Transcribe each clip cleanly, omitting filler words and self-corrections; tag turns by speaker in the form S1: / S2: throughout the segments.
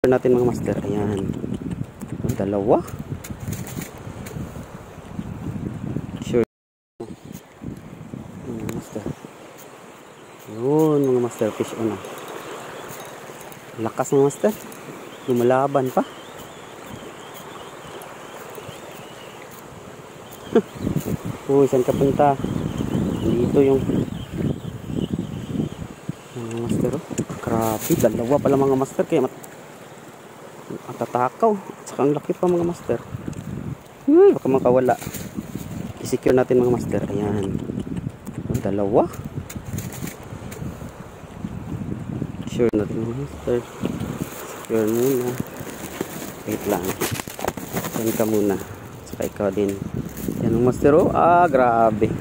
S1: Natin mga master, ayan, dalawa, sure mga master, yun mga master, fish on na, lakas mga master, lumalaban pa. Uy, saan ka punta? Dito yung mga master, oh. Grabe, dalawa pala mga master, kaya matatakaw. At saka ang laki pa mga master. Baka makawala. I-secure natin mga master. Ayan. Dalawa. Secure natin mga master. Secure muna. Wait lang. Saan ka muna. Saka ikaw din. Yan mga master. Oh. Grabe.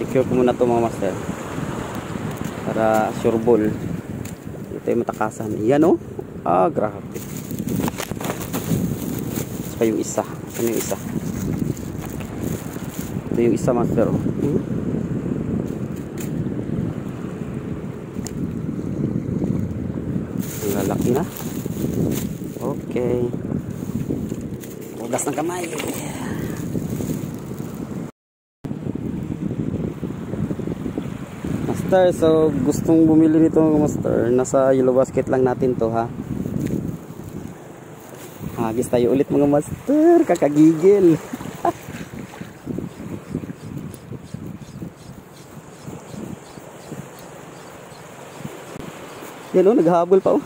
S1: Secure ko muna to mga master. Para sure ball. Ito yung matakasan. Yan oh. Grabe. Saka yung isa. Ano yung isa? Ito yung isa master. Ang lalaki na. Okay. Hugas ng kamay. Master, so gustong bumili nito mga master. Nasa yellow basket lang natin to ha. Hagis tayo ulit mga master. Kakagigil. Yan o, naghahabol pa o.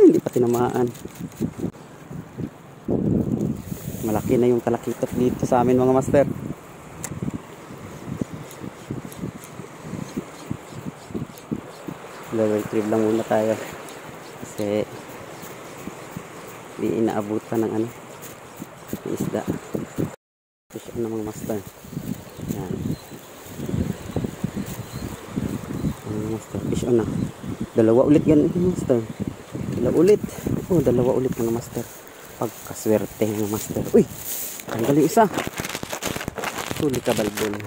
S1: Hindi pa tinamaan. Malaki na yung talakitok dito sa amin mga master. Retrieve lang muna tayo kasi di inaabutan ng ano, isda. Fish on na mga master. Yan. Master, fish on na. Dalawa ulit yan mga master. Dalawa ulit mga master. Pagkaswerte mga master. Uy, tanggal yung isa. Huli ka balbon.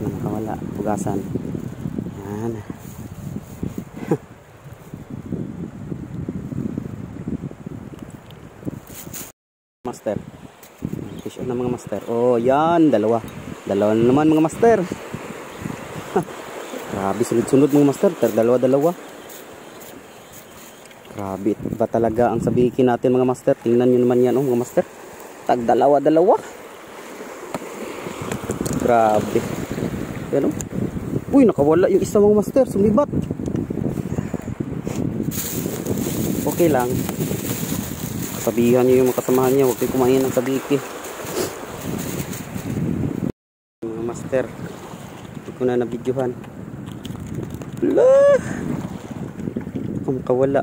S1: Makawala, pugasan. Yan. Master. Fish on na mga master. Oh, yan, dalawa na naman mga master. Grabe, sunod-sunod mga master. Dalawa. Grabe, ba talaga ang sabihin natin mga master. Tingnan nyo naman yan, oh mga master. Dalawa. Grabe. Yan, oh. Uy, nakawala yung isa mga master. Sumibat. Okay lang. Sabihan nyo yung mga kasamahan niya. Huwag kayo kumain ng sabiki. Mga master. Hindi ko na nabidyohan. Lah! Ang kawala.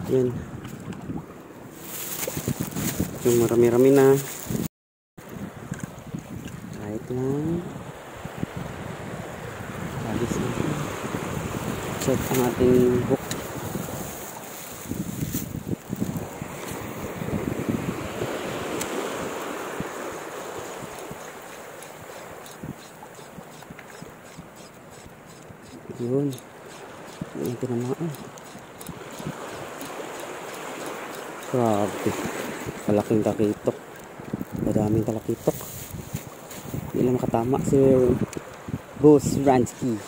S1: Yan. Yung marami-rami na. Kahit lang. Alis na. Check ang ating hook. Yun. Yung tinamaan. Grabe. Malaking talakitok. Madaming talakitok. Hindi lang makatama si Boss Ransky.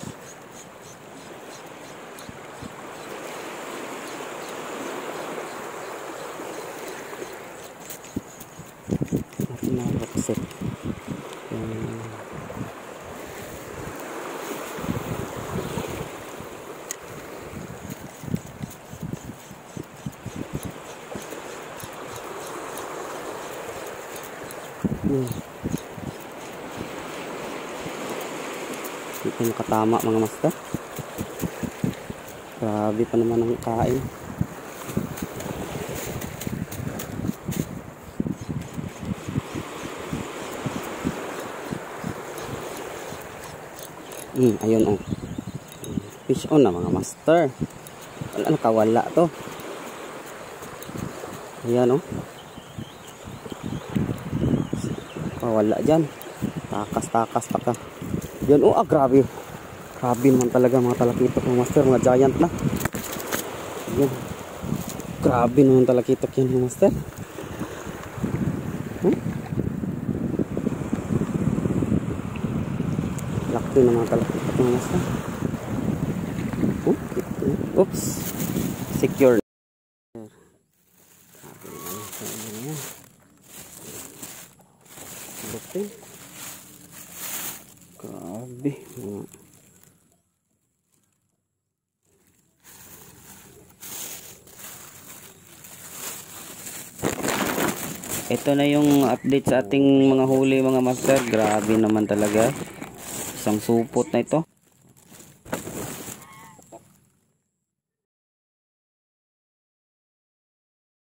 S1: Natin na rockset. Hindi pa makatama mga master. Grabe pa naman ang kain. Ayun oh. Fish on na mga master. Wala, nakawala to. Ayan oh. Wala dyan. Takas pa ka. Yan oh, grabe. Grabe naman talaga mga talakitok mga master, mga giant na. Yan. Grabe naman talakitok yan mga master. Laki na mga talakitok mga master. Oops. Secure. Grabe. Ito na yung update sa ating mga huli mga master. Grabe naman talaga. Isang supot na ito.